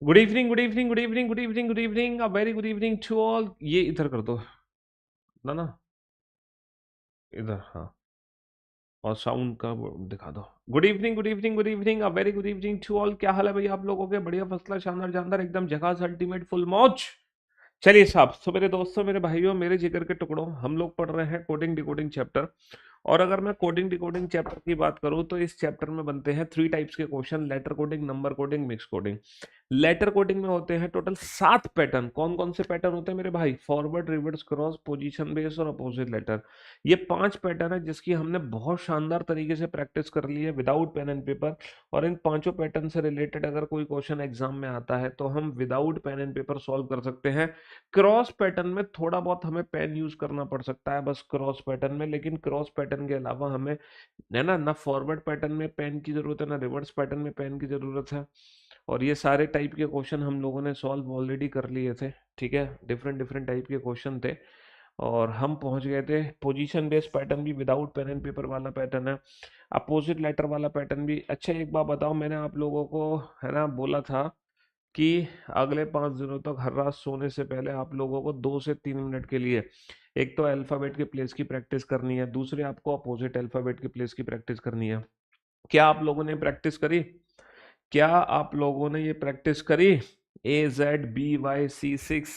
Good evening, good evening, good evening, good evening, good evening, a very good evening to all. ये इधर कर दो ना ना, इधर, हाँ। और साउंड का वो दिखा दो। Good evening, good evening, good evening, a very good evening to all. क्या हाल है भाई आप लोगों के? बढ़िया, फर्स्ट क्लास, शानदार जानदार, एकदम झकास, अल्टीमेट, फुल मौज। चलिए साहब, तो मेरे दोस्तों, मेरे भाइयों, मेरे जिगर के टुकड़ों, हम लोग पढ़ रहे हैं कोडिंग डिकोडिंग चैप्टर। और अगर मैं कोडिंग डिकोडिंग चैप्टर की बात करूं तो इस चैप्टर में बनते हैं 3 टाइप्स के question: letter coding, number coding, mix coding. Letter coding में होते हैं टोटल 7 पैटर्न। कौन कौन से पैटर्न होते हैं मेरे भाई? Forward, reverse, cross, position base और अपोजिट लेटर। ये 5 पैटर्न है जिसकी हमने बहुत शानदार तरीके से प्रैक्टिस कर ली है विदाउट पेन एंड पेपर। और इन 5 पैटर्न से रिलेटेड अगर कोई क्वेश्चन एग्जाम में आता है तो हम without pen and paper solve कर सकते हैं। क्रॉस पैटर्न में थोड़ा बहुत हमें पेन यूज करना पड़ सकता है बस क्रॉस पैटर्न में, लेकिन क्रॉस पैटर्न के अलावा हमें, है ना फॉरवर्ड पैटर्न में पेन की जरूरत है, ना रिवर्स पैटर्न में पेन की जरूरत है। और ये सारे टाइप के क्वेश्चन हम लोगों ने सॉल्व ऑलरेडी कर लिए थे। ठीक है, डिफरेंट डिफरेंट टाइप के क्वेश्चन थे। और हम पहुंच गए थे पोजीशन बेस्ड पैटर्न भी, विदाउट पेन एंड पेपर वाला पैटर्न है। अपोजिट लेटर वाला पैटर्न भी। अच्छा, एक बात बताओ, मैंने आप लोगों को, है ना, बोला था कि अगले 5 दिनों तक हर रात सोने से पहले आप लोगों को 2 से 3 मिनट के लिए एक तो अल्फाबेट के प्लेस की प्रैक्टिस करनी है, दूसरे आपको अपोजिट अल्फाबेट के प्लेस की प्रैक्टिस करनी है। क्या आप लोगों ने प्रैक्टिस करी? क्या आप लोगों ने ये प्रैक्टिस करी? AZBY C6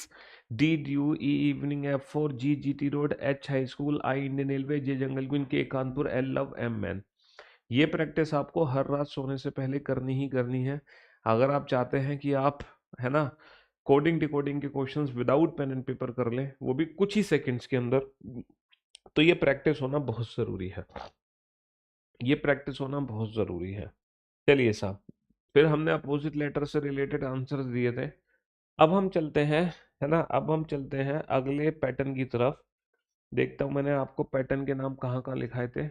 DUE evening, F4G GT road, H high school, I Indian railway, J jungle queen, K Kanpur, L love, M man. ये प्रैक्टिस आपको हर रात सोने से पहले करनी ही करनी है। अगर आप चाहते हैं कि आप, है ना, कोडिंग डिकोडिंग के questions without pen and paper कर लें, वो भी कुछ ही सेकंड्स के अंदर, तो ये प्रैक्टिस होना बहुत जरूरी है। ये प्रैक्टिस होना बहुत जरूरी है। चलिए साहब, फिर हमने अपोजिट लेटर से रिलेटेड आंसर्स दिए थे। अब हम चलते हैं, है ना, अब हम चलते हैं अगले पैटर्न की तरफ। देखता हूँ मैंने आपको पैटर्न के नाम कहाँ कहाँ लिखाए थे।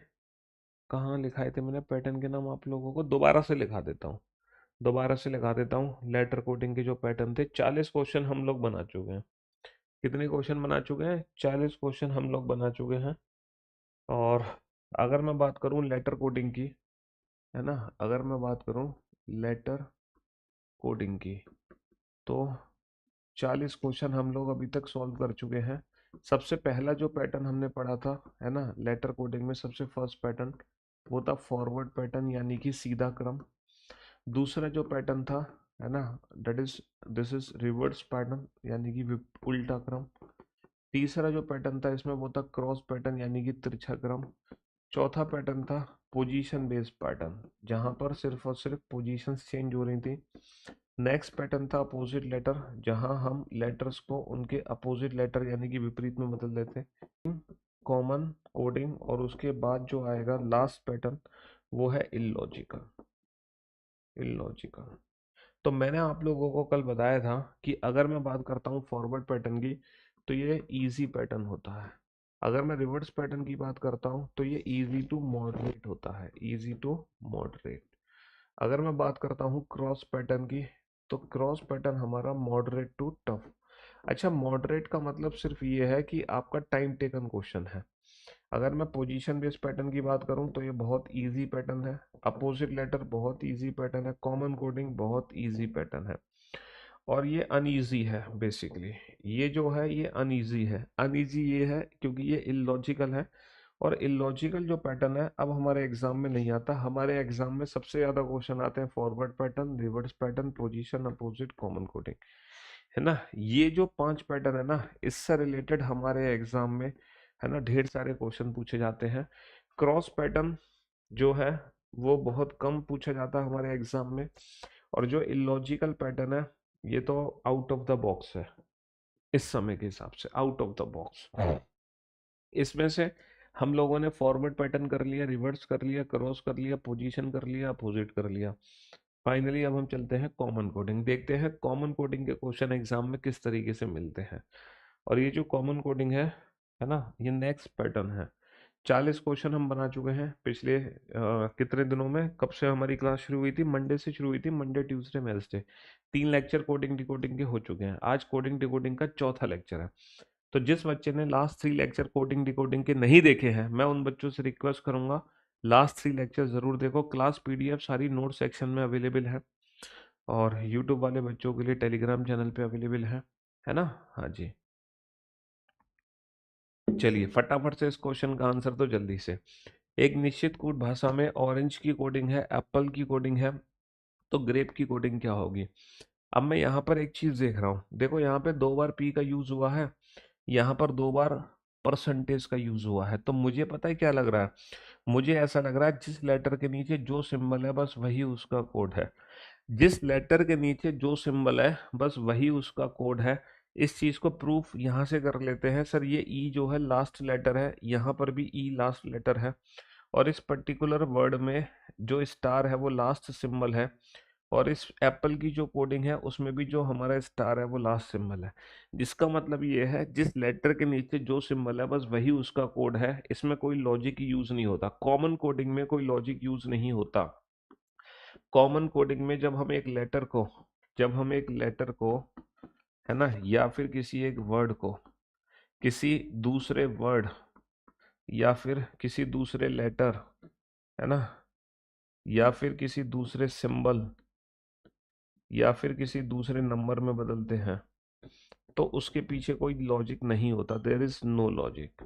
कहाँ लिखाए थे मैंने पैटर्न के नाम? आप लोगों को दोबारा से लिखा देता हूँ, दोबारा से लिखा देता हूँ। लेटर कोडिंग के जो पैटर्न थे, 40 क्वेश्चन हम लोग बना चुके हैं। कितने क्वेश्चन बना चुके हैं? 40 क्वेश्चन हम लोग बना चुके हैं। और अगर मैं बात करूँ लेटर कोडिंग की, है ना, अगर मैं बात करूँ लेटर कोडिंग की, तो 40 क्वेश्चन हम लोग अभी तक सॉल्व कर चुके हैं। सबसे पहला जो पैटर्न हमने पढ़ा था, है ना, लेटर कोडिंग में सबसे फर्स्ट पैटर्न, वो था फॉरवर्ड पैटर्न, यानी कि सीधा क्रम। दूसरा जो पैटर्न था, है ना, that is this is reverse pattern, यानी कि उल्टा क्रम। तीसरा जो पैटर्न था इसमें, वो था क्रॉस पैटर्न, यानी कि तिरछा क्रम। चौथा पैटर्न था पोजीशन बेस्ड पैटर्न, जहां पर सिर्फ और सिर्फ पोजीशंस चेंज हो रही थी। नेक्स्ट पैटर्न था अपोजिट लेटर, जहां हम लेटर्स को उनके अपोजिट लेटर यानी कि विपरीत में बदल देते। कॉमन कोडिंग, और उसके बाद जो आएगा लास्ट पैटर्न, वो है इलॉजिकल। इलॉजिकल। तो मैंने आप लोगों को कल बताया था कि अगर मैं बात करता हूँ फॉरवर्ड पैटर्न की, तो ये इजी पैटर्न होता है। अगर मैं रिवर्स पैटर्न की बात करता हूँ तो ये इजी टू मॉडरेट होता है, इजी टू मॉडरेट। अगर मैं बात करता हूँ क्रॉस पैटर्न की, तो क्रॉस पैटर्न हमारा मॉडरेट टू टफ। अच्छा, मॉडरेट का मतलब सिर्फ ये है कि आपका टाइम टेकन क्वेश्चन है। अगर मैं पोजीशन बेस्ड पैटर्न की बात करूं तो ये बहुत इजी पैटर्न है। अपोजिट लेटर बहुत इजी पैटर्न है। कॉमन कोडिंग बहुत इजी पैटर्न है। और ये अनइजी है बेसिकली। ये जो है ये अनइजी है। अनइजी ये है क्योंकि ये इलॉजिकल है। और इलॉजिकल जो पैटर्न है अब हमारे एग्जाम में नहीं आता। हमारे एग्जाम में सबसे ज्यादा क्वेश्चन आते हैं forward pattern, reverse pattern, position, opposite, common coding, है ना। ये जो 5 पैटर्न है ना, इससे रिलेटेड हमारे एग्जाम में, है ना, ढेर सारे क्वेश्चन पूछे जाते हैं। क्रॉस पैटर्न जो है वो बहुत कम पूछा जाता है हमारे एग्जाम में। और जो इलॉजिकल पैटर्न है, ये तो आउट ऑफ द बॉक्स है इस समय के हिसाब से, आउट ऑफ द बॉक्स। इसमें से हम लोगों ने फॉरवर्ड पैटर्न कर लिया, रिवर्स कर लिया, क्रॉस कर लिया, पोजीशन कर लिया, अपोजिट कर लिया। फाइनली अब हम चलते हैं कॉमन कोडिंग, देखते हैं कॉमन कोडिंग के क्वेश्चन एग्जाम में किस तरीके से मिलते हैं। और ये जो कॉमन कोडिंग है ना, ये नेक्स्ट पैटर्न है। 40 क्वेश्चन हम बना चुके हैं पिछले कितने दिनों में। कब से हमारी क्लास शुरू हुई थी? मंडे से शुरू हुई थी। Monday, Tuesday, Wednesday, 3 lecture coding decoding के हो चुके हैं। आज कोडिंग डिकोडिंग का चौथा लेक्चर है। तो जिस बच्चे ने लास्ट 3 लेक्चर कोडिंग डिकोडिंग के नहीं देखे हैं, मैं उन बच्चों से रिक्वेस्ट करूंगा लास्ट 3 लेक्चर जरूर देखो। क्लास PDF सारी नोट सेक्शन में अवेलेबल है। और यूट्यूब वाले बच्चों के लिए टेलीग्राम चैनल पे अवेलेबल है ना? हाँ जी। चलिए फटाफट से इस क्वेश्चन का आंसर तो जल्दी से। एक निश्चित कोड भाषा में ऑरेंज की कोडिंग है, एप्पल की कोडिंग है, तो ग्रेप की कोडिंग क्या होगी? अब मैं यहाँ पर एक चीज देख रहा हूँ, देखो यहाँ पे 2 बार पी का यूज हुआ है, यहाँ पर 2 बार परसेंटेज का यूज हुआ है, तो मुझे पता है क्या लग रहा है, मुझे ऐसा लग रहा है जिस लेटर के नीचे जो सिंबल है बस वही उसका कोड है। जिस लेटर के नीचे जो सिंबल है बस वही उसका कोड है। इस चीज को प्रूफ यहां से कर लेते हैं। सर ये ई जो है लास्ट लेटर है, यहाँ पर भी ई लास्ट लेटर है, और इस पर्टिकुलर वर्ड में जो स्टार है वो लास्ट सिंबल है, और इस एप्पल की जो कोडिंग है उसमें भी जो हमारा स्टार है वो लास्ट सिंबल है। जिसका मतलब ये है जिस लेटर के नीचे जो सिंबल है बस वही उसका कोड है, इसमें कोई लॉजिक यूज नहीं होता, कॉमन कोडिंग में कोई लॉजिक यूज नहीं होता। कॉमन कोडिंग में जब हम एक लेटर को है ना, या फिर किसी एक वर्ड को किसी दूसरे वर्ड या फिर किसी दूसरे लेटर, है ना, या फिर किसी दूसरे सिंबल या फिर किसी दूसरे नंबर में बदलते हैं, तो उसके पीछे कोई लॉजिक नहीं होता, देयर इज नो लॉजिक।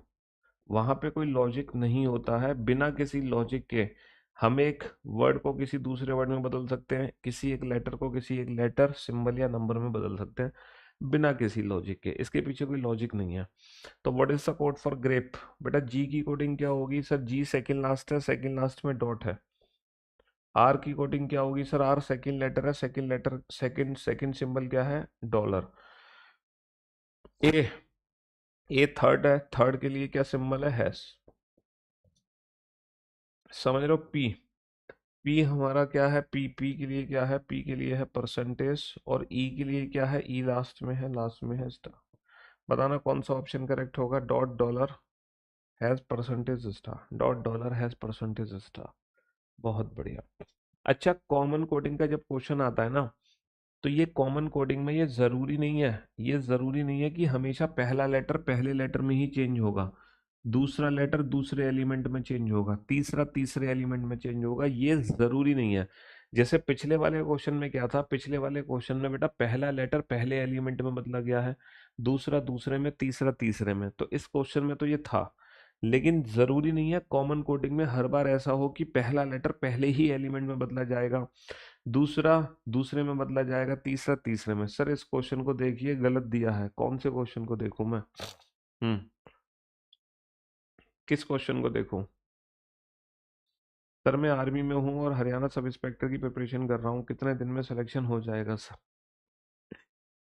वहां पे कोई लॉजिक नहीं होता है। बिना किसी लॉजिक के हम एक वर्ड को किसी दूसरे वर्ड में बदल सकते हैं, किसी एक लेटर को किसी एक लेटर सिंबल या नंबर में बदल सकते हैं, बिना किसी लॉजिक के। इसके पीछे कोई लॉजिक नहीं है। तो what is the code for grape? बेटा जी की कोडिंग क्या होगी? सर जी सेकंड लास्ट है, सेकंड लास्ट में डॉट है। आर की कोडिंग क्या होगी? सर आर सेकंड लेटर है, second letter second second symbol क्या है? डॉलर। ए ए थर्ड है, थर्ड के लिए क्या सिंबल है? हैश। समझ रहे हो? पी पी हमारा क्या है? पी पी के लिए क्या है? पी के लिए है परसेंटेज, और ई के लिए क्या है? ई लास्ट में है, लास्ट में है स्टार। बताना कौन सा ऑप्शन करेक्ट होगा? Dot dollar has percentage star, dot dollar has percentage star. बहुत बढ़िया। अच्छा, कॉमन कोडिंग का जब क्वेश्चन आता है ना, तो ये कॉमन कोडिंग में ये जरूरी नहीं है कि हमेशा पहला लेटर पहले लेटर में ही चेंज होगा, दूसरा लेटर दूसरे एलिमेंट में चेंज होगा, तीसरा तीसरे एलिमेंट में चेंज होगा, ये जरूरी नहीं है। जैसे पिछले वाले क्वेश्चन में क्या था? पिछले वाले क्वेश्चन में बेटा पहला लेटर पहले एलिमेंट में बदला गया है, दूसरा दूसरे में, तीसरा तीसरे में, तो इस क्वेश्चन में तो ये था। लेकिन जरूरी नहीं है कॉमन कोडिंग में हर बार ऐसा हो कि पहला लेटर पहले ही एलिमेंट में बदला जाएगा, दूसरा दूसरे में बदला जाएगा, तीसरा तीसरे में। सर इस क्वेश्चन को देखिए, गलत दिया है। कौन से क्वेश्चन को देखूं मैं? हम्म किस क्वेश्चन को देखूं? सर मैं आर्मी में हूं और हरियाणा सब इंस्पेक्टर की प्रिपरेशन कर रहा हूं, कितने दिन में सिलेक्शन हो जाएगा सर?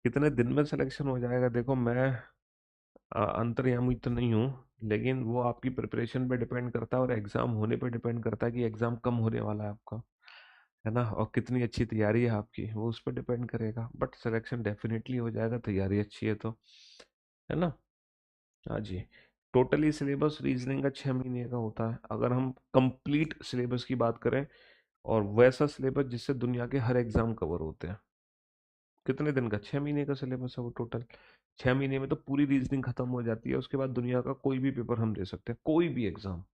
कितने दिन में सिलेक्शन हो जाएगा? देखो मैं अंतर्यामी तो नहीं हूँ, लेकिन वो आपकी प्रिपरेशन पे डिपेंड करता है और एग्जाम होने पे डिपेंड करता है कि एग्जाम कम होने वाला है आपका, है ना, और कितनी अच्छी तैयारी है आपकी, वो उस पर डिपेंड करेगा। बट सिलेक्शन डेफिनेटली हो जाएगा, तैयारी अच्छी है तो, है ना? हाँ जी। टोटली सिलेबस रीजनिंग का 6 महीने का होता है, अगर हम कंप्लीट सिलेबस की बात करें, और वैसा सिलेबस जिससे दुनिया के हर एग्जाम कवर होते हैं। कितने दिन का? 6 महीने का सिलेबस है वो टोटल। 6 महीने में तो पूरी रीजनिंग खत्म हो जाती है, उसके बाद दुनिया का कोई भी पेपर हम दे सकते हैं, कोई भी एग्जाम।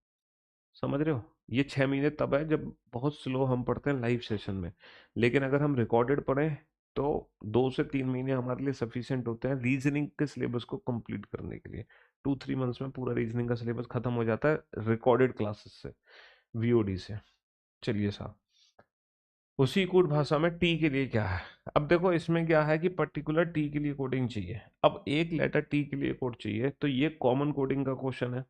समझ रहे हो? ये 6 महीने तब है जब बहुत स्लो हम पढ़ते हैं लाइव सेशन में, लेकिन अगर हम रिकॉर्डेड पढ़ें तो 2 से 3 महीने हमारे लिए सफिशिएंट होते हैं रीजनिंग के सिलेबस को कंप्लीट करने के लिए। 2-3 मंथ्स में पूरा रीजनिंग का सिलेबस खत्म हो जाता है रिकॉर्डेड क्लासेस से, वीओडी से। चलिए साहब, उसी कोड भाषा में टी के लिए क्या है? अब देखो इसमें क्या है कि पर्टिकुलर टी के लिए कोडिंग चाहिए। अब एक लेटर टी के लिए कोड चाहिए, तो ये कॉमन कोडिंग का क्वेश्चन है।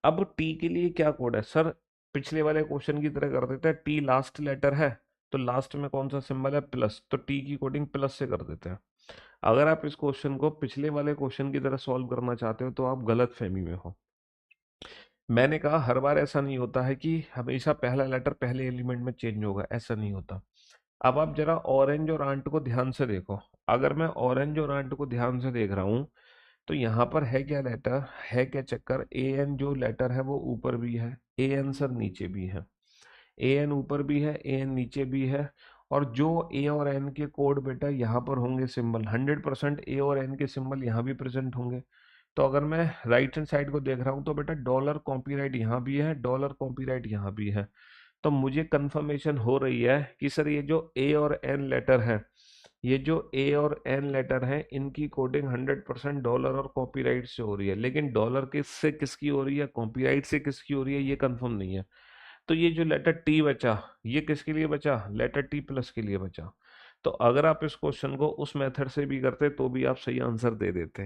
अब टी के लिए क्या कोड है? सर पिछले वाले क्वेश्चन की तरह कर देते हैं, टी लास्ट लेटर है तो लास्ट में कौन सा सिंबल है? प्लस, तो टी की कोडिंग प्लस से कर देते हैं। अगर आप इस क्वेश्चन को पिछले वाले क्वेश्चन की तरह सॉल्व करना चाहते हो तो आप गलत फहमी में हो। मैंने कहा हर बार ऐसा नहीं होता है कि हमेशा पहला लेटर पहले एलिमेंट में चेंज होगा, ऐसा नहीं होता। अब आप जरा ऑरेंज और आंट को ध्यान से देखो। अगर मैं ऑरेंज और आंट को ध्यान से देख रहा हूं, तो यहाँ पर है क्या लेटर, है क्या चक्कर? ए एन जो लेटर है वो ऊपर भी है, ए एन सर नीचे भी है। ए एन ऊपर भी है, ए एन नीचे भी है। और जो ए और एन के कोड बेटा यहाँ पर होंगे सिंबल, 100% ए और एन के सिंबल यहाँ भी प्रेजेंट होंगे। तो अगर मैं राइट हैंड साइड को देख रहा हूँ तो बेटा डॉलर कॉपीराइट यहाँ भी है, डॉलर कॉपीराइट यहाँ भी है। तो मुझे कंफर्मेशन हो रही है कि सर ये जो ए और एन लेटर है, ये जो ए और एन लेटर है, इनकी कोडिंग 100% डॉलर और कॉपीराइट से हो रही है, लेकिन डॉलर किससे किसकी हो रही है, कॉपीराइट से किसकी हो रही है, ये कंफर्म नहीं है। तो ये जो लेटर टी बचा, ये किसके लिए बचा, लेटर टी प्लस के लिए बचा। तो अगर आप इस क्वेश्चन को उस मेथड से भी करते तो भी आप सही आंसर दे देते,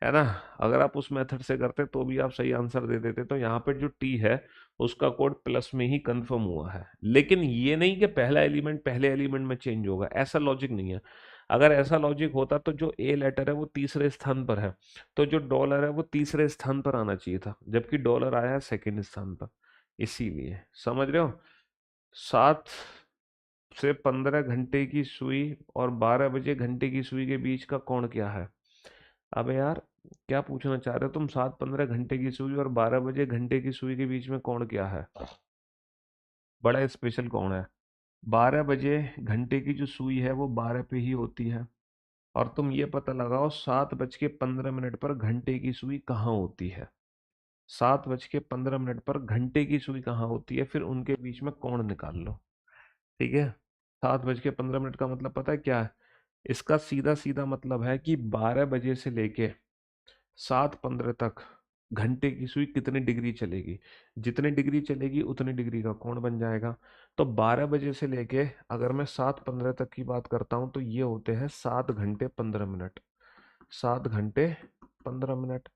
है ना। अगर आप उस मेथड से करते तो भी आप सही आंसर दे देते। तो यहाँ पे जो टी है उसका कोड प्लस में ही कंफर्म हुआ है, लेकिन ये नहीं कि पहला एलिमेंट पहले एलिमेंट में चेंज होगा, ऐसा लॉजिक नहीं है। अगर ऐसा लॉजिक होता तो जो ए लेटर है वो तीसरे स्थान पर है, तो जो डॉलर है वो तीसरे स्थान पर आना चाहिए था, जबकि डॉलर आया है सेकेंड स्थान पर। इसीलिए समझ रहे हो। 7 से 15 घंटे की सुई और 12 बजे घंटे की सुई के बीच का कोण क्या है। अबे यार, क्या पूछना चाह रहे हो तुम, 7-15 घंटे की सुई और 12 बजे घंटे की सुई के बीच में कोण क्या है। बड़ा स्पेशल कोण है। 12 बजे घंटे की जो सुई है वो 12 पे ही होती है, और तुम ये पता लगाओ 7:15 पर घंटे की सुई कहाँ होती है। 7:15 पर घंटे की सुई कहाँ होती है, फिर उनके बीच में कोण निकाल लो। ठीक है। 7:15 का मतलब पता है क्या है, इसका सीधा सीधा मतलब है कि 12 बजे से लेके 7:15 तक घंटे की सुई कितनी डिग्री चलेगी, जितनी डिग्री चलेगी उतनी डिग्री का कोण बन जाएगा। तो 12 बजे से लेके अगर मैं 7:15 तक की बात करता हूं तो ये होते हैं 7 घंटे 15 मिनट। 7 घंटे 15 मिनट।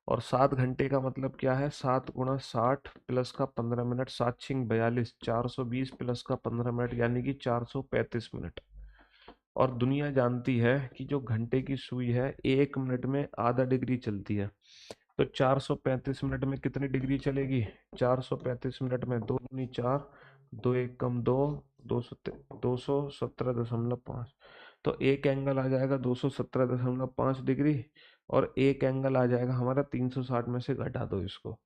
और 7 घंटे का मतलब क्या है, 7 × 60 प्लस का 15 मिनट, 7×6 = 42, 420 प्लस का 15 मिनट यानी कि 435 मिनट। और दुनिया जानती है कि जो घंटे की सुई है 1 मिनट में आधा डिग्री चलती है। तो 435 मिनट में कितनी डिग्री चलेगी, 435 मिनट में 2 दूनी 4, 2 × 1 = 2, 217.5। तो एक एंगल आ जाएगा 217.5 डिग्री, और एक एंगल आ जाएगा हमारा 360 में से घटा दो इसको।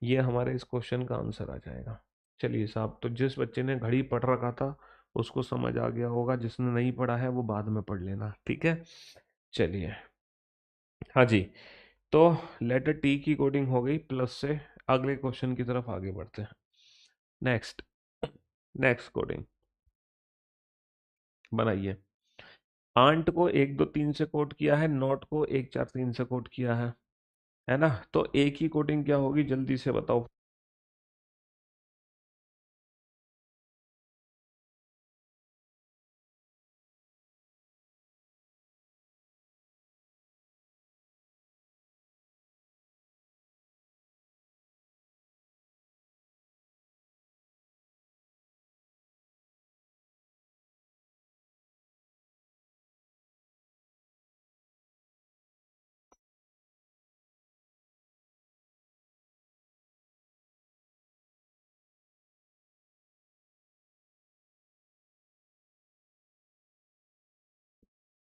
ये हमारे इस क्वेश्चन का आंसर आ जाएगा। चलिए साहब, तो जिस बच्चे ने घड़ी पढ़ रखा था उसको समझ आ गया होगा, जिसने नहीं पढ़ा है वो बाद में पढ़ लेना, ठीक है। चलिए, हाँ जी। तो लेटर टी की कोडिंग हो गई प्लस से। अगले क्वेश्चन की तरफ आगे बढ़ते हैं। नेक्स्ट, नेक्स्ट कोडिंग बनाइए। आंट को 1 2 3 से कोड किया है, नॉट को 1 4 3 से कोड किया है ना। तो एक ही कोडिंग क्या होगी, जल्दी से बताओ।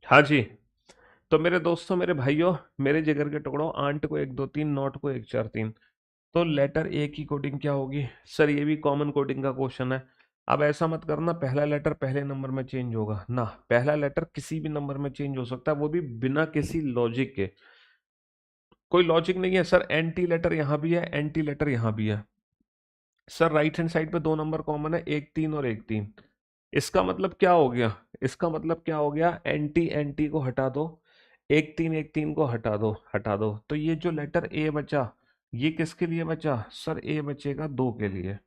हाँ जी। तो मेरे दोस्तों, मेरे भाइयों, मेरे जिगर के टुकड़ों, आंट को 1 2 3, नॉट को 1 4 3। तो लेटर ए की कोडिंग क्या होगी सर, ये भी कॉमन कोडिंग का क्वेश्चन है। अब ऐसा मत करना पहला लेटर पहले नंबर में चेंज होगा ना, पहला लेटर किसी भी नंबर में चेंज हो सकता है, वो भी बिना किसी लॉजिक के। कोई लॉजिक नहीं है सर, एंटी लेटर यहां भी है, एंटी लेटर यहां भी है। सर राइट हैंड साइड पे दो नंबर कॉमन है, 1 3 और 1 3। इसका मतलब क्या हो गया, इसका मतलब क्या हो गया, एंटी एंटी को हटा दो, 1 3 को हटा दो। तो ये जो लेटर ए बचा, ये किसके लिए बचा सर, ए बचेगा 2 के लिए।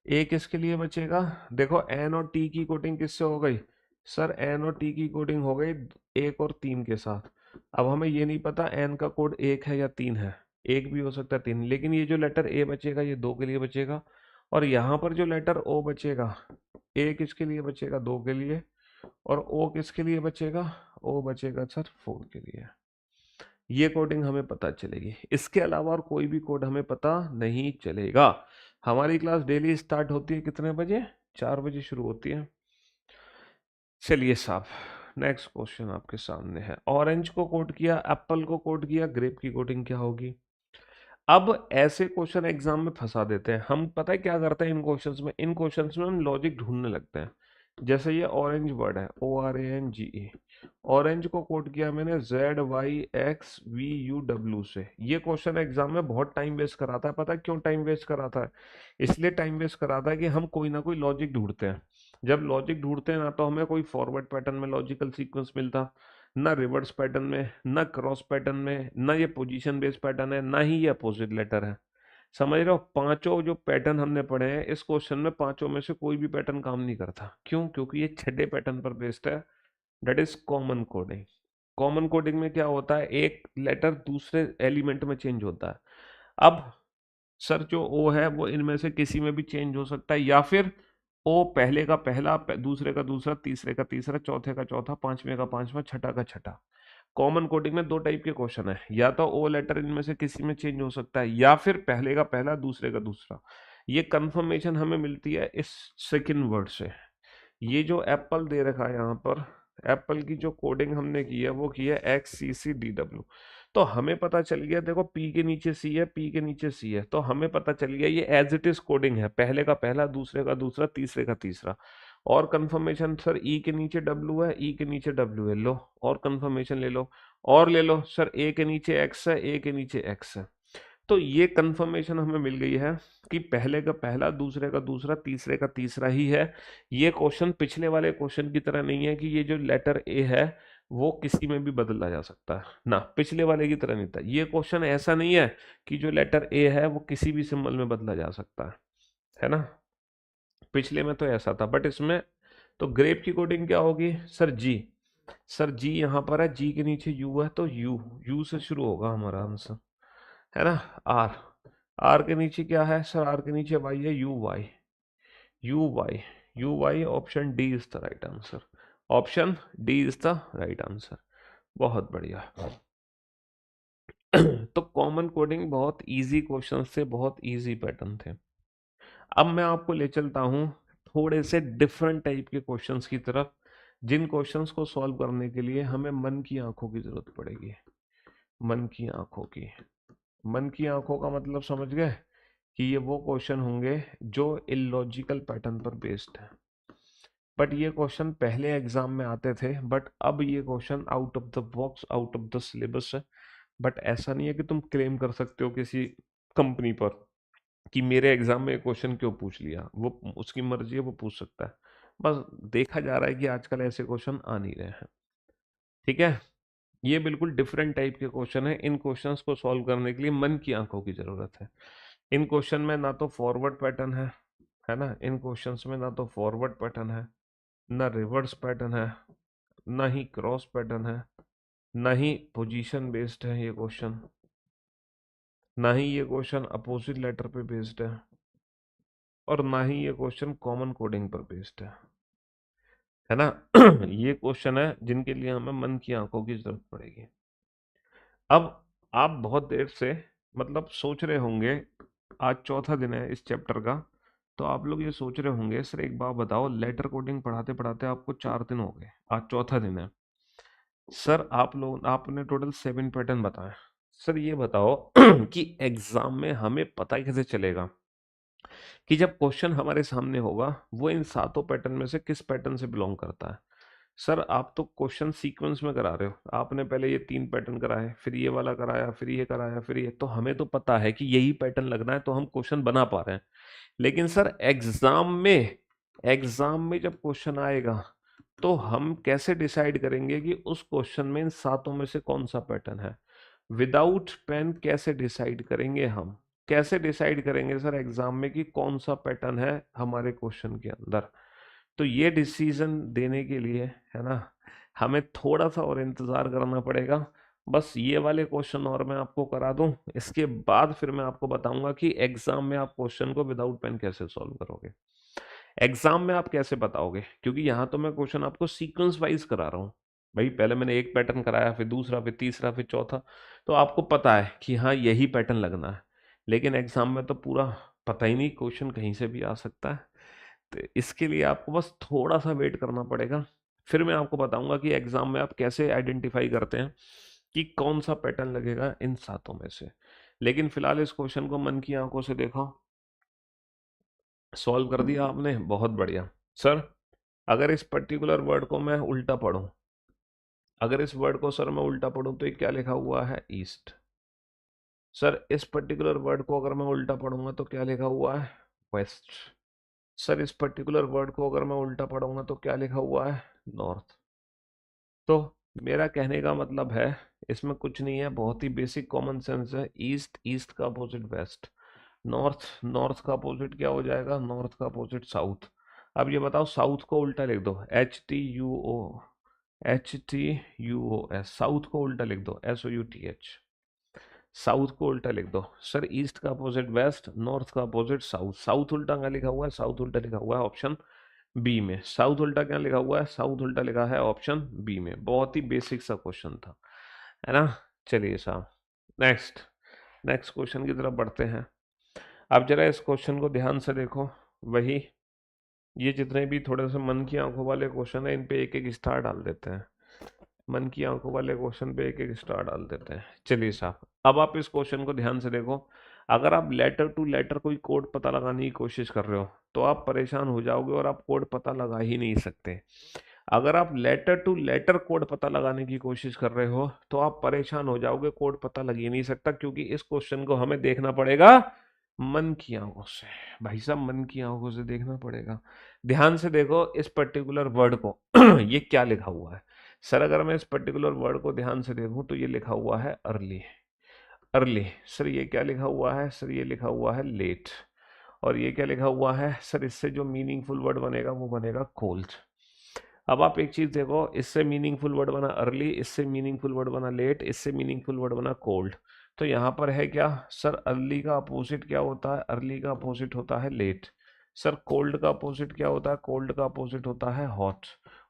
ए किसके लिए बचेगा, देखो एन और टी की कोडिंग किससे हो गई सर, एन और टी की कोडिंग हो गई 1 और 3 के साथ। अब हमें ये नहीं पता एन का कोड 1 है या 3 है, एक भी हो सकता है 3, लेकिन ये जो लेटर ए बचेगा ये 2 के लिए बचेगा। और यहाँ पर जो लेटर ओ बचेगा, ए किसके लिए बचेगा, 2 के लिए। और ओ किसके लिए बचेगा, ओ बचेगा सर 4 के लिए। ये कोडिंग हमें पता चलेगी, इसके अलावा और कोई भी कोड हमें पता नहीं चलेगा। हमारी क्लास डेली स्टार्ट होती है कितने बजे, 4 बजे शुरू होती है। चलिए साहब, नेक्स्ट क्वेश्चन आपके सामने है। ऑरेंज को कोड किया, एप्पल को कोड किया, ग्रेप की कोडिंग क्या होगी। अब ऐसे क्वेश्चन एग्जाम में फंसा देते हैं हम, पता है क्या करते हैं इन क्वेश्चंस में, इन क्वेश्चंस में हम लॉजिक ढूंढने लगते हैं जैसे ये ऑरेंज वर्ड है, ORANGE, ऑरेंज को कोड किया मैंने ZYXVUW से। ये क्वेश्चन एग्जाम में बहुत टाइम वेस्ट कराता है। पता है क्यों टाइम वेस्ट कराता है? इसलिए टाइम वेस्ट कराता है कि हम कोई ना कोई लॉजिक ढूंढते हैं। जब लॉजिक ढूंढते हैं ना, तो हमें कोई फॉरवर्ड पैटर्न में लॉजिकल सीक्वेंस मिलता, ना रिवर्स पैटर्न में, ना क्रॉस पैटर्न में, ना ये पोजीशन बेस्ड पैटर्न है, ना ही ये अपोजिट लेटर है। समझ रहे हो? पांचों जो पैटर्न हमने पढ़े हैं इस क्वेश्चन में, पांचों में से कोई भी पैटर्न काम नहीं करता। क्यों? क्योंकि ये छठे पैटर्न पर बेस्ड है, that is common coding. Common coding में क्या होता है, एक लेटर दूसरे एलिमेंट में चेंज होता है। अब सर जो ओ है वो इनमें से किसी में भी चेंज हो सकता है, या फिर ओ पहले का पहला, दूसरे का दूसरा, तीसरे का तीसरा, चौथे का चौथा, पांचवे का पांचवा, छठा का छठा। कॉमन कोडिंग में दो टाइप के क्वेश्चन है, या तो ओ लेटर इनमें से किसी में चेंज हो सकता है, या फिर पहले का पहला दूसरे का दूसरा। ये कंफर्मेशन हमें मिलती है इस सेकंड वर्ड से। ये जो एप्पल दे रखा है यहाँ पर, एप्पल की जो कोडिंग हमने की है वो की है XCCDW। तो हमें पता चल गया, देखो P के नीचे C है, P के नीचे C है, तो हमें पता चल गया ये एज इट इज कोडिंग है, पहले का पहला, दूसरे का दूसरा, तीसरे का तीसरा। और कंफर्मेशन सर E के नीचे W है, E के नीचे W है, लो और कंफर्मेशन ले लो। और ले लो सर A के नीचे X है, A के नीचे X है। तो ये कंफर्मेशन हमें मिल गई है कि पहले का पहला, दूसरे का दूसरा, तीसरे का तीसरा ही है। ये क्वेश्चन पिछले वाले क्वेश्चन की तरह नहीं है कि ये जो लेटर ए है वो किसी में भी बदला जा सकता है ना, पिछले वाले की तरह नहीं था। ये क्वेश्चन ऐसा नहीं है कि जो लेटर ए है वो किसी भी सिंबल में बदला जा सकता है ना। पिछले में तो ऐसा था, बट इसमें तो ग्रेप की कोडिंग क्या होगी सर? जी। सर जी यहाँ पर है, जी के नीचे यू है, तो यू, यू से शुरू होगा हमारा आंसर, है ना। आर, आर के नीचे क्या है सर? आर के नीचे वाई है, U Y, U Y, U Y. Option D is the right answer, option D is the right answer. बहुत बढ़िया। तो कॉमन कोडिंग बहुत इजी क्वेश्चन थे, बहुत इजी पैटर्न थे। अब मैं आपको ले चलता हूँ थोड़े से डिफरेंट टाइप के क्वेश्चंस की तरफ, जिन क्वेश्चंस को सॉल्व करने के लिए हमें मन की आंखों की जरूरत पड़ेगी। मन की आंखों की, मन की आंखों का मतलब समझ गए कि ये वो क्वेश्चन होंगे जो इलॉजिकल पैटर्न पर बेस्ड है। बट ये क्वेश्चन पहले एग्जाम में आते थे, बट अब ये question out of the box, out of the syllabus है। बट ऐसा नहीं है कि तुम क्लेम कर सकते हो किसी कंपनी पर कि मेरे एग्जाम में क्वेश्चन क्यों पूछ लिया, वो उसकी मर्जी है, वो पूछ सकता है। बस देखा जा रहा है कि आजकल ऐसे क्वेश्चन आ नहीं रहे हैं। ठीक है, ये बिल्कुल डिफरेंट टाइप के क्वेश्चन है। इन क्वेश्चंस को सॉल्व करने के लिए मन की आंखों की जरूरत है। इन क्वेश्चन में ना तो फॉरवर्ड पैटर्न है ना, इन क्वेश्चंस में ना तो फॉरवर्ड पैटर्न है, ना रिवर्स पैटर्न है, ना ही क्रॉस पैटर्न है, ना ही पोजीशन बेस्ड है ये क्वेश्चन, ना ही ये क्वेश्चन अपोजिट लेटर पे बेस्ड है, और ना ही ये क्वेश्चन कॉमन कोडिंग पर बेस्ड है ना। ये क्वेश्चन है जिनके लिए हमें मन की आंखों की जरूरत पड़ेगी। अब आप बहुत देर से मतलब सोच रहे होंगे, आज चौथा दिन है इस चैप्टर का, तो आप लोग ये सोच रहे होंगे सर एक बात बताओ, लेटर कोडिंग पढ़ाते पढ़ाते आपको 4 दिन हो गए, आज चौथा दिन है। सर आप लोग, आपने टोटल 7 पैटर्न बताए। सर ये बताओ कि एग्जाम में हमें पता कैसे चलेगा कि जब क्वेश्चन हमारे सामने होगा वो इन सातों पैटर्न में से किस पैटर्न से बिलोंग करता है। सर आप तो क्वेश्चन सीक्वेंस में करा रहे हो, आपने पहले ये 3 पैटर्न कराए, फिर ये वाला कराया, फिर ये कराया, फिर ये, तो हमें तो पता है कि यही पैटर्न लगना है, तो हम क्वेश्चन बना पा रहे हैं। लेकिन सर एग्जाम में जब क्वेश्चन आएगा तो हम कैसे डिसाइड करेंगे कि उस क्वेश्चन में इन सातों में से कौन सा पैटर्न है? विदाउट पेन कैसे डिसाइड करेंगे हम? कैसे डिसाइड करेंगे सर एग्जाम में कि कौन सा पैटर्न है हमारे क्वेश्चन के अंदर? तो ये डिसीजन देने के लिए, है ना, हमें थोड़ा सा और इंतजार करना पड़ेगा। बस ये वाले क्वेश्चन और मैं आपको करा दूं, इसके बाद फिर मैं आपको बताऊंगा कि एग्जाम में आप क्वेश्चन को विदाउट पेन कैसे सॉल्व करोगे। एग्जाम में आप कैसे बताओगे, क्योंकि यहाँ तो मैं क्वेश्चन आपको सीक्वेंस वाइज करा रहा हूँ। भाई पहले मैंने एक पैटर्न कराया, फिर दूसरा, फिर तीसरा, फिर चौथा, तो आपको पता है कि हाँ यही पैटर्न लगना है। लेकिन एग्जाम में तो पूरा पता ही नहीं, क्वेश्चन कहीं से भी आ सकता है। तो इसके लिए आपको बस थोड़ा सा वेट करना पड़ेगा, फिर मैं आपको बताऊंगा कि एग्जाम में आप कैसे आइडेंटिफाई करते हैं कि कौन सा पैटर्न लगेगा इन सातों में से। लेकिन फिलहाल इस क्वेश्चन को मन की आंखों से देखो, सॉल्व कर दिया आपने, बहुत बढ़िया। सर अगर इस पर्टिकुलर वर्ड को मैं उल्टा पढ़ूं, अगर इस वर्ड को सर मैं उल्टा पढ़ूं तो ये क्या लिखा हुआ है, ईस्ट। सर इस पर्टिकुलर वर्ड को अगर मैं उल्टा पढ़ूंगा तो क्या लिखा हुआ है, वेस्ट। सर इस पर्टिकुलर वर्ड को अगर मैं उल्टा पढ़ूंगा तो क्या लिखा हुआ है, नॉर्थ। तो मेरा कहने का मतलब है, इसमें कुछ नहीं है, बहुत ही बेसिक कॉमन सेंस है। ईस्ट, ईस्ट का अपोजिट वेस्ट। नॉर्थ, नॉर्थ का अपोजिट क्या हो जाएगा, नॉर्थ का अपोजिट साउथ। अब ये बताओ, साउथ को उल्टा लिख दो, HTUO, साउथ को उल्टा लिख दो, SOUTH। साउथ को उल्टा लिख दो। सर ईस्ट का अपोजिट वेस्ट, नॉर्थ का अपोजिट साउथ। साउथ उल्टा क्या लिखा हुआ है, साउथ उल्टा लिखा हुआ है ऑप्शन बी में। साउथ उल्टा क्या लिखा हुआ है, साउथ उल्टा लिखा है ऑप्शन बी में। बहुत ही बेसिक सा क्वेश्चन था, है ना। चलिए साहब, नेक्स्ट, नेक्स्ट क्वेश्चन की तरफ बढ़ते हैं। अब जरा इस क्वेश्चन को ध्यान से देखो। वही, ये जितने भी थोड़े से मन की आंखों वाले क्वेश्चन है, इन पे एक एक स्टार डाल देते हैं। मन की आंखों वाले क्वेश्चन पे एक एक स्टार डाल देते हैं। चलिए साहब, अब आप इस क्वेश्चन को ध्यान से देखो। अगर आप लेटर टू लेटर कोई कोड पता लगाने की कोशिश कर रहे हो तो आप परेशान हो जाओगे और आप कोड पता लगा ही नहीं सकते। अगर आप लेटर टू लेटर कोड पता लगाने की कोशिश कर रहे हो तो आप परेशान हो जाओगे, कोड पता लग ही नहीं सकता, क्योंकि इस क्वेश्चन को हमें देखना पड़ेगा मन की आंखों से। भाई साहब, मन की आंखों से देखना पड़ेगा। ध्यान से देखो इस पर्टिकुलर वर्ड को ये क्या लिखा हुआ है। सर अगर मैं इस पर्टिकुलर वर्ड को ध्यान से देखूं तो ये लिखा हुआ है अर्ली। अर्ली। सर ये क्या लिखा हुआ है, सर ये लिखा हुआ है लेट। और ये क्या लिखा हुआ है, सर इससे जो मीनिंगफुल वर्ड बनेगा वो बनेगा कोल्ड। अब आप एक चीज देखो, इससे मीनिंगफुल वर्ड बना अर्ली, इससे मीनिंगफुल वर्ड बना लेट, इससे मीनिंगफुल वर्ड बना कोल्ड। तो यहाँ पर है क्या, सर अर्ली का अपोजिट क्या होता है, अर्ली का अपोजिट होता है लेट। सर कोल्ड का अपोजिट क्या होता है, कोल्ड का अपोजिट होता है हॉट।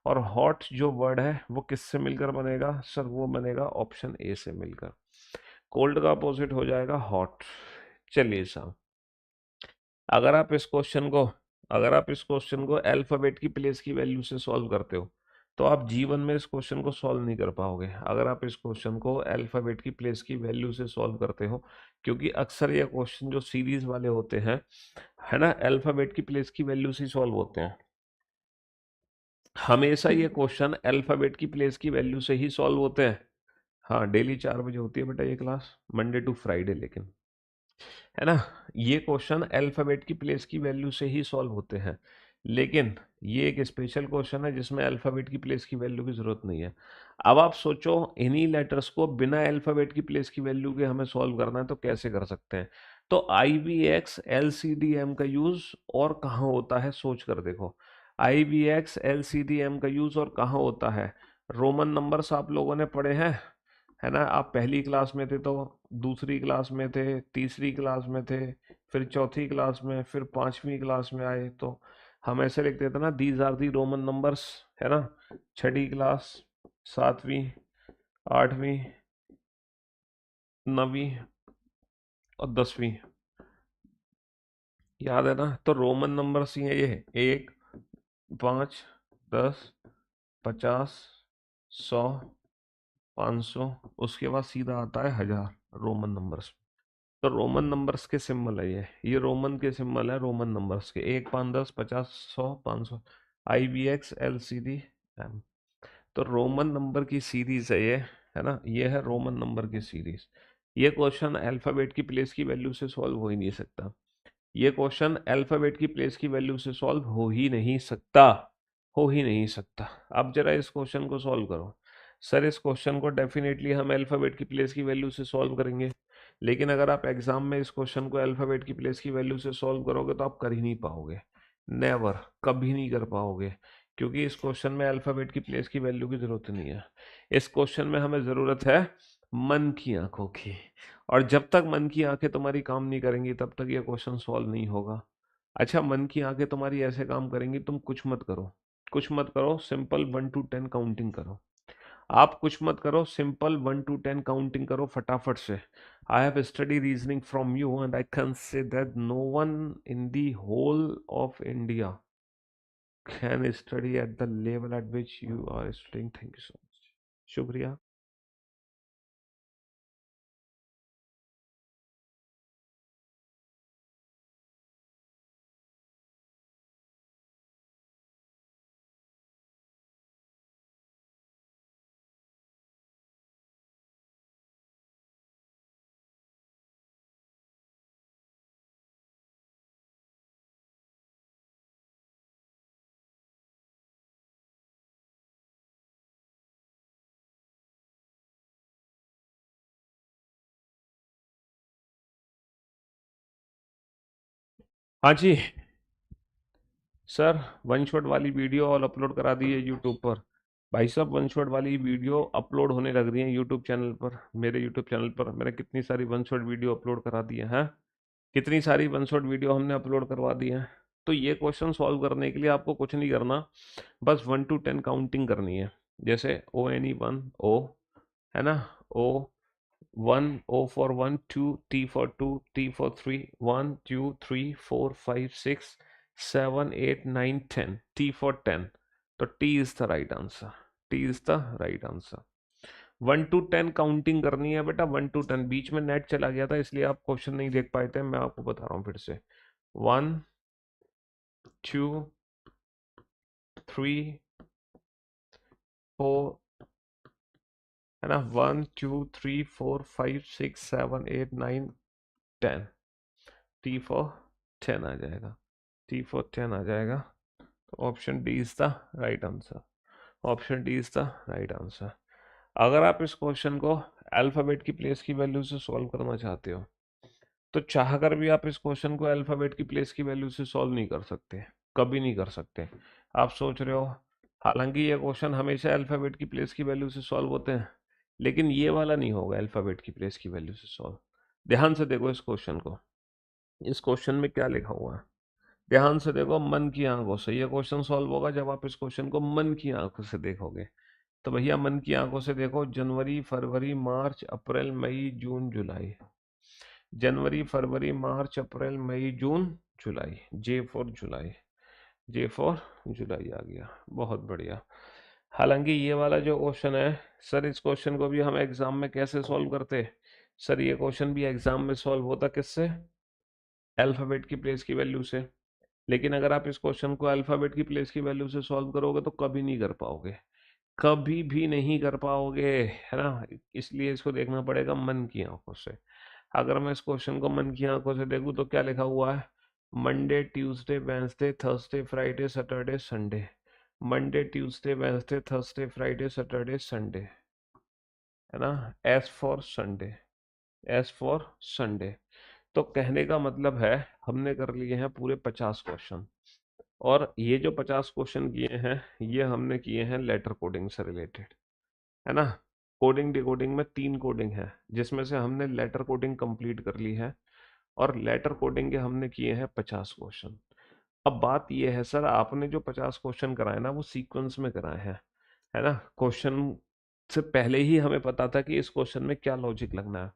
और हॉट जो वर्ड है वो किससे मिलकर बनेगा, सर वो बनेगा ऑप्शन ए से मिलकर। कोल्ड का अपोजिट हो जाएगा हॉट। चलिए साहब, अगर आप इस क्वेश्चन को अगर आप इस क्वेश्चन को अल्फाबेट की प्लेस की वैल्यू से सॉल्व करते हो तो आप जीवन में इस क्वेश्चन को सॉल्व नहीं कर पाओगे। अगर आप इस क्वेश्चन को अल्फाबेट की प्लेस की वैल्यू से सॉल्व करते हो, क्योंकि अक्सर ये क्वेश्चन जो सीरीज वाले होते हैं, है ना, अल्फाबेट की प्लेस की वैल्यू से सॉल्व होते हैं। हमेशा ये क्वेश्चन अल्फाबेट की प्लेस की वैल्यू से ही सॉल्व होते हैं। हाँ, डेली 4 बजे होती है बेटा ये क्लास, मंडे टू फ्राइडे, लेकिन है ना, ये क्वेश्चन अल्फाबेट की प्लेस की वैल्यू से ही सॉल्व होते हैं। लेकिन ये एक स्पेशल क्वेश्चन है जिसमें अल्फाबेट की प्लेस की वैल्यू की जरूरत नहीं है। अब आप सोचो, इन्हीं लेटर्स को बिना अल्फाबेट की प्लेस की वैल्यू के हमें सॉल्व करना है तो कैसे कर सकते हैं। तो IVX LCDM का यूज और कहाँ होता है, सोच कर देखो। IVX LCDM का यूज और कहाँ होता है। रोमन नंबर्स आप लोगों ने पढ़े हैं, है ना। आप पहली क्लास में थे तो, दूसरी क्लास में थे, तीसरी क्लास में थे, फिर चौथी क्लास में, फिर पांचवी क्लास में आए तो हम ऐसे लिखते थे ना, these are the Roman numbers, है ना। छठी क्लास, सातवीं, आठवीं, नवीं और 10वीं, याद है ना। तो रोमन नंबर्स ही है ये, 1, 5, 10, 50, 100, 500, उसके बाद सीधा आता है 1000, रोमन नंबर्स। तो रोमन नंबर्स के सिंबल है ये रोमन के सिंबल है, रोमन नंबर्स के, 1, 5, 10, 50, 100, 500। IVX LCD M। तो रोमन नंबर की सीरीज है ये, है ना, ये है रोमन नंबर की सीरीज। ये क्वेश्चन अल्फाबेट की प्लेस की वैल्यू से सॉल्व हो ही नहीं सकता। ये क्वेश्चन अल्फाबेट की प्लेस की वैल्यू से सॉल्व हो ही नहीं सकता, हो ही नहीं सकता। अब जरा इस क्वेश्चन को सॉल्व करो। सर इस क्वेश्चन को डेफिनेटली हम अल्फाबेट की प्लेस की वैल्यू से सॉल्व करेंगे, लेकिन अगर आप एग्जाम में इस क्वेश्चन को अल्फाबेट की प्लेस की वैल्यू से सॉल्व करोगे तो आप कर ही नहीं पाओगे। नेवर, कभी नहीं कर पाओगे, क्योंकि इस क्वेश्चन में अल्फाबेट की प्लेस की वैल्यू की जरूरत नहीं है। इस क्वेश्चन में हमें जरूरत है मन की आंखों की। और जब तक मन की आंखें तुम्हारी काम नहीं करेंगी तब तक ये क्वेश्चन सॉल्व नहीं होगा। अच्छा, मन की आंखें तुम्हारी ऐसे काम करेंगी, तुम कुछ मत करो, कुछ मत करो, सिंपल 1 to 10 काउंटिंग करो। आप कुछ मत करो, सिंपल 1 to 10 काउंटिंग करो फटाफट से। I have study reasoning from you and I can say that no one in the whole of India can study at the level at which you are studying. Thank you so much. शुक्रिया। हाँ जी sir, one shot वाली video और upload करा दी है YouTube पर। भाई साहब, one shot वाली वीडियो अपलोड होने लग रही है यूट्यूब चैनल पर। मेरे यूट्यूब चैनल पर मैंने कितनी सारी वन शॉट वीडियो अपलोड करा दी है, हाँ? कितनी सारी वन शॉट वीडियो हमने अपलोड करवा दी है। तो ये क्वेश्चन सॉल्व करने के लिए आपको कुछ नहीं करना, बस 1 to 10 काउंटिंग करनी है। जैसे O N E 1 O, है ना? O 1, O for 1, 2, T for 2, T for 3, 1 2 3 4 5 6 7 8 9 10, T for 10। तो T is the right answer. T is the right answer. 1 to 10 counting करनी है बेटा, 1 to 10। बीच में नेट चला गया था इसलिए आप क्वेश्चन नहीं देख पाए थे, मैं आपको बता रहा हूँ फिर से। 1 2 3 4, है ना? 1 2 3 4 5 6 7 8 9 10, T for 10 आ जाएगा। T for 10 आ जाएगा। तो option D is the right answer. Option D is the right answer. अगर आप इस क्वेश्चन को अल्फाबेट की प्लेस की वैल्यू से सॉल्व करना चाहते हो, तो चाहकर भी आप इस क्वेश्चन को अल्फाबेट की प्लेस की वैल्यू से सॉल्व नहीं कर सकते, कभी नहीं कर सकते। आप सोच रहे हो, हालांकि ये क्वेश्चन हमेशा अल्फाबेट की प्लेस की वैल्यू से सॉल्व होते हैं, लेकिन ये वाला नहीं होगा अल्फाबेट की प्लेस की वैल्यू से सॉल्व। ध्यान से देखो इस क्वेश्चन को। इस क्वेश्चन में क्या लिखा हुआ है, ध्यान से देखो। मन की आंखों से ये क्वेश्चन सॉल्व होगा जब आप इस क्वेश्चन को मन की आंखों से देखोगे। तो भैया मन की आंखों से देखो, जनवरी फरवरी मार्च अप्रैल मई जून जुलाई। जनवरी फरवरी मार्च अप्रैल मई जून जुलाई, J for July. J for जुलाई आ गया, बहुत बढ़िया। हालांकि ये वाला जो क्वेश्चन है सर, इस क्वेश्चन को भी हम एग्जाम में कैसे सॉल्व करते? सर ये क्वेश्चन भी एग्जाम में सॉल्व होता किससे? अल्फाबेट की प्लेस की वैल्यू से। लेकिन अगर आप इस क्वेश्चन को अल्फाबेट की प्लेस की वैल्यू से सॉल्व करोगे तो कभी नहीं कर पाओगे, कभी भी नहीं कर पाओगे, है ना? इसलिए इसको देखना पड़ेगा मन की आंखों से। अगर मैं इस क्वेश्चन को मन की आंखों से देखूं तो क्या लिखा हुआ है? Monday Tuesday Wednesday Thursday Friday Saturday Sunday. Monday Tuesday Wednesday Thursday Friday Saturday Sunday, है ना? S for Sunday, S for Sunday. तो कहने का मतलब है हमने कर लिए हैं पूरे 50 क्वेश्चन, और ये जो 50 क्वेश्चन किए हैं ये हमने किए हैं लेटर कोडिंग से रिलेटेड, है ना? कोडिंग डिकोडिंग में 3 कोडिंग है, जिसमें से हमने लेटर कोडिंग कंप्लीट कर ली है, और लेटर कोडिंग के हमने किए हैं 50 क्वेश्चन। अब बात ये है सर, आपने जो 50 क्वेश्चन कराए ना वो सीक्वेंस में कराए हैं, है ना? क्वेश्चन से पहले ही हमें पता था कि इस क्वेश्चन में क्या लॉजिक लगना है।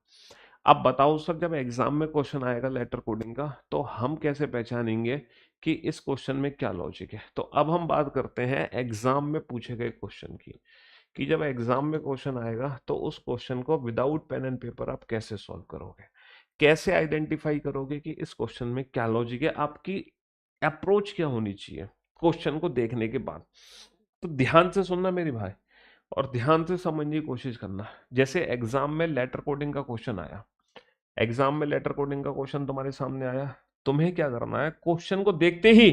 अब बताओ सर, जब एग्जाम में क्वेश्चन आएगा लेटर कोडिंग का तो हम कैसे पहचानेंगे कि इस क्वेश्चन में क्या लॉजिक है? तो अब हम बात करते हैं एग्जाम में पूछे गए क्वेश्चन की, कि जब एग्जाम में क्वेश्चन आएगा तो उस क्वेश्चन को विदाउट पेन एंड पेपर आप कैसे सॉल्व करोगे, कैसे आइडेंटिफाई करोगे कि इस क्वेश्चन में क्या लॉजिक है, आपकी अप्रोच क्या होनी चाहिए क्वेश्चन को देखने के बाद। तो ध्यान से सुनना मेरे भाई, और ध्यान से समझने की कोशिश करना। जैसे एग्जाम में लेटर कोडिंग का क्वेश्चन आया, एग्जाम में लेटर कोडिंग का क्वेश्चन तुम्हारे सामने आया, तुम्हें क्या करना है? क्वेश्चन को देखते ही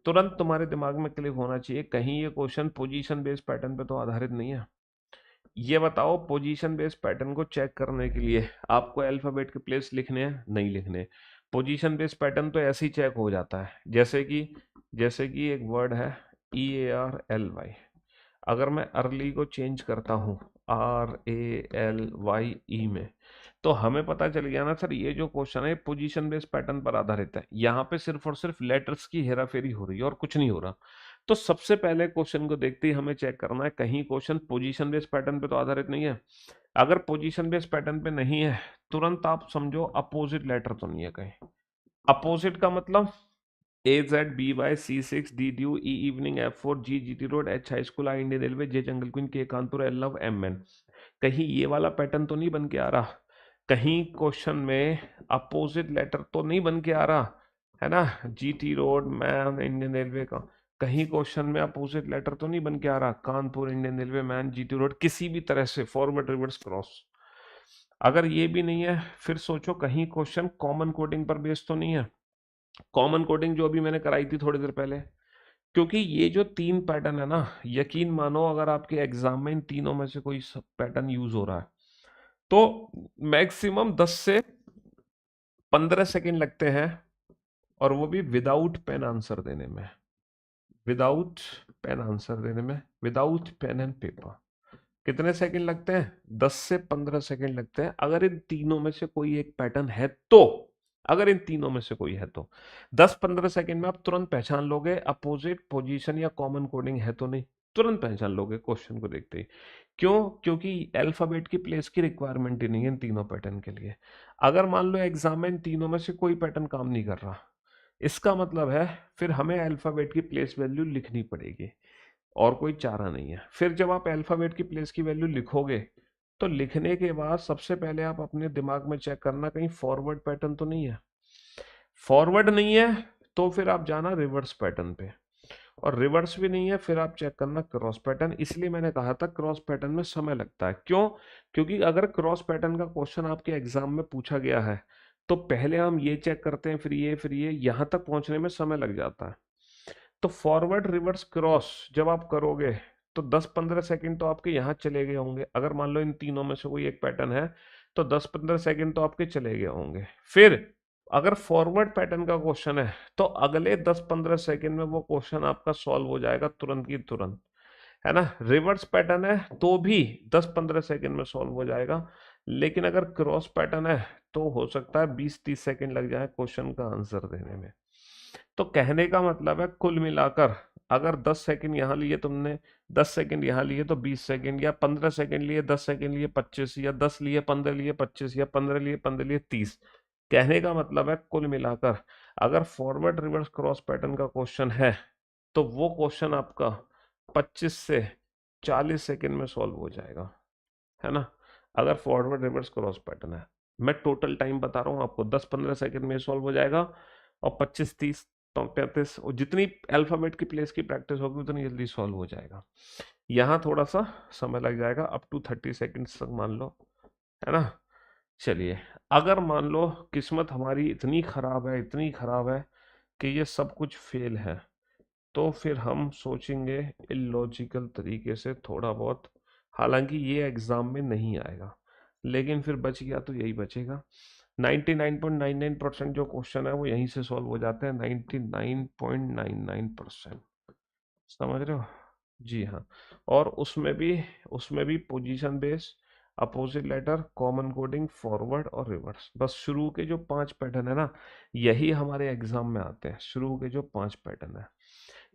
तुरंत तुम्हारे दिमाग में क्लिक होना चाहिए, कहीं ये क्वेश्चन पोजीशन बेस्ड पैटर्न पे तो आधारित नहीं है। ये बताओ, पोजीशन बेस्ड पैटर्न को चेक करने के लिए आपको अल्फाबेट के प्लेस लिखने हैं? नहीं लिखने। पोजीशन बेस्ड पैटर्न तो ऐसे ही चेक हो जाता है, जैसे कि एक वर्ड है EARLY। अगर मैं अर्ली को चेंज करता हूँ RALYE में, तो हमें पता चल गया ना सर, ये जो क्वेश्चन है पोजीशन बेस्ड पैटर्न पर आधारित है। यहाँ पे सिर्फ और सिर्फ लेटर्स की हेराफेरी हो रही है और कुछ नहीं हो रहा। तो सबसे पहले क्वेश्चन को देखते ही हमें चेक करना है कहीं क्वेश्चन पोजीशन बेस्ड पैटर्न पे तो आधारित नहीं है। अगर पोजीशन बेस्ड पैटर्न पे नहीं है, तुरंत आप समझो अपोजिट लेटर तो नहीं है कहीं। अपोजिट का मतलब AZBY C6D E evening F4 G GT road H high school I Indian railway J jungle queen K Kanpur L love MN। कहीं ये वाला पैटर्न तो नहीं बन के आ रहा, कहीं क्वेश्चन में अपोजिट लेटर तो नहीं बन के आ रहा, है ना? GT road man Indian railway का, कहीं क्वेश्चन में अपोजिट लेटर तो नहीं बन के आ रहा, Kanpur Indian railway man GT road, किसी भी तरह से फॉरवर्ड रिवर्स क्रॉस। अगर ये भी नहीं है, फिर सोचो कहीं क्वेश्चन कॉमन कोडिंग पर बेस्ड तो नहीं है। कॉमन कोडिंग जो अभी मैंने कराई थी थोड़ी देर पहले, क्योंकि ये जो 3 पैटर्न है ना, यकीन मानो अगर आपके एग्जाम में इन तीनों में से कोई पैटर्न यूज हो रहा है तो मैक्सिमम 10 से 15 सेकंड लगते हैं और वो भी विदाउट पेन आंसर देने में, विदाउट पेन आंसर देने में, विदाउट पेन एंड पेपर। कितने सेकंड लगते हैं? 10 से 15 सेकंड लगते हैं, अगर इन तीनों में से कोई एक पैटर्न है तो। अगर इन तीनों में से कोई है तो 10-15 सेकंड में आप तुरंत पहचान लोगे अपोजिट पोजीशन या कॉमन कोडिंग है तो नहीं, तुरंत पहचान लोगे क्वेश्चन को देखते ही। क्यों? क्योंकि अल्फाबेट की प्लेस की रिक्वायरमेंट ही नहीं है इन तीनों पैटर्न के लिए। अगर मान लो एग्जाम में इन तीनों में से कोई पैटर्न काम नहीं कर रहा, इसका मतलब है फिर हमें अल्फाबेट की प्लेस वैल्यू लिखनी पड़ेगी, और कोई चारा नहीं है। फिर जब आप अल्फाबेट की प्लेस की वैल्यू लिखोगे तो लिखने के बाद सबसे पहले आप अपने दिमाग में चेक करना कहीं फॉरवर्ड पैटर्न तो नहीं है। फॉरवर्ड नहीं है तो फिर आप जाना रिवर्स पैटर्न पे, और रिवर्स भी नहीं है फिर आप चेक करना क्रॉस पैटर्न। इसलिए मैंने कहा था क्रॉस पैटर्न में समय लगता है। क्यों? क्योंकि अगर क्रॉस पैटर्न का क्वेश्चन आपके एग्जाम में पूछा गया है तो पहले हम ये चेक करते हैं, फिर ये यहां तक पहुंचने में समय लग जाता है। तो फॉरवर्ड रिवर्स क्रॉस जब आप करोगे तो 10-15 सेकंड तो आपके यहाँ चले गए होंगे। अगर मान लो इन तीनों में से कोई एक पैटर्न है तो 10-15 सेकंड तो आपके चले गए होंगे। फिर अगर फॉरवर्ड पैटर्न का क्वेश्चन है तो अगले 10-15 सेकंड में वो क्वेश्चन आपका सॉल्व हो जाएगा तुरंत की तुरंत, है ना। रिवर्स पैटर्न है तो भी 10-15 सेकंड में सॉल्व हो जाएगा, लेकिन अगर क्रॉस पैटर्न है तो हो सकता है 20-30 सेकंड लग जाए क्वेश्चन का आंसर देने में। तो कहने का मतलब है कुल मिलाकर अगर 10 सेकंड यहाँ लिए तुमने, 10 सेकंड यहाँ लिए तो 20 सेकंड, या 15 सेकंड लिए 10 सेकंड लिए 25, या 10 लिए 15 लिए 25, या 15 लिए 15 लिए 30। कहने का मतलब है कुल मिलाकर अगर फॉरवर्ड रिवर्स क्रॉस पैटर्न का क्वेश्चन है तो वो क्वेश्चन आपका 25 से 40 सेकंड में सॉल्व हो जाएगा, है ना। अगर फॉरवर्ड रिवर्स क्रॉस पैटर्न है, मैं टोटल टाइम बता रहा हूँ आपको, 10-15 सेकंड में सॉल्व हो जाएगा, और 25-30 तो 35, और जितनी अल्फाबेट की प्लेस की प्रैक्टिस होगी उतनी जल्दी सॉल्व हो जाएगा। यहाँ थोड़ा सा समय लग जाएगा, अप टू 30 सेकंड्स तक मान लो, है ना। चलिए, अगर मान लो किस्मत हमारी इतनी खराब है, इतनी खराब है कि ये सब कुछ फेल है, तो फिर हम सोचेंगे इलॉजिकल तरीके से थोड़ा बहुत। हालांकि ये एग्जाम में नहीं आएगा, लेकिन फिर बच गया तो यही बचेगा। 99.99% जो क्वेश्चन है वो यहीं से सॉल्व हो जाते हैं, 99.99%। समझ रहे हो? जी हाँ। और उसमें भी position base, opposite letter, common coding, forward और रिवर्स। बस शुरू के जो 5 पैटर्न है ना, यही हमारे एग्जाम में आते हैं। शुरू के जो 5 पैटर्न है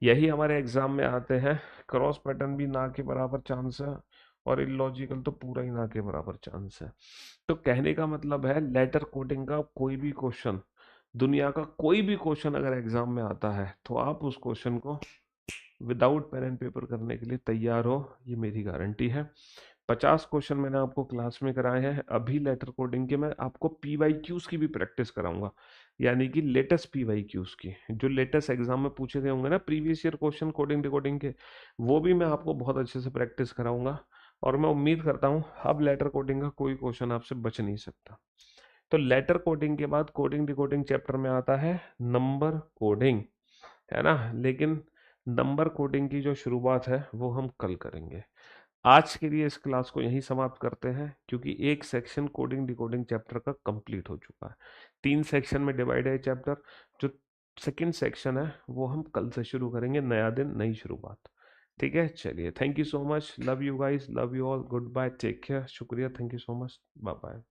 यही हमारे एग्जाम में आते हैं। क्रॉस पैटर्न भी ना के बराबर चांस है, और इलॉजिकल तो पूरा ही ना के बराबर चांस है। तो कहने का मतलब है लेटर कोडिंग का कोई भी क्वेश्चन, दुनिया का कोई भी क्वेश्चन अगर एग्जाम में आता है तो आप उस क्वेश्चन को विदाउट पेन एंड पेपर करने के लिए तैयार हो, ये मेरी गारंटी है। 50 क्वेश्चन मैंने आपको क्लास में कराए हैं। अभी लेटर कोडिंग के मैं आपको PYQs की भी प्रैक्टिस कराऊंगा, यानी कि लेटेस्ट PYQs की, जो लेटेस्ट एग्जाम में पूछे गए होंगे ना previous year question coding decoding के, वो भी मैं आपको बहुत अच्छे से प्रैक्टिस कराऊंगा। और मैं उम्मीद करता हूँ अब लेटर कोडिंग का कोई क्वेश्चन आपसे बच नहीं सकता। तो लेटर कोडिंग के बाद कोडिंग डिकोडिंग चैप्टर में आता है नंबर कोडिंग, है ना। लेकिन नंबर कोडिंग की जो शुरुआत है वो हम कल करेंगे। आज के लिए इस क्लास को यहीं समाप्त करते हैं, क्योंकि एक सेक्शन कोडिंग डिकोडिंग चैप्टर का कंप्लीट हो चुका है। 3 सेक्शन में डिवाइड है चैप्टर। जो सेकंड सेक्शन है वो हम कल से शुरू करेंगे, नया दिन नई शुरुआत। ठीक है, चलिए, thank you so much, love you guys, love you all, goodbye, take care, शुक्रिया, thank you so much, bye bye.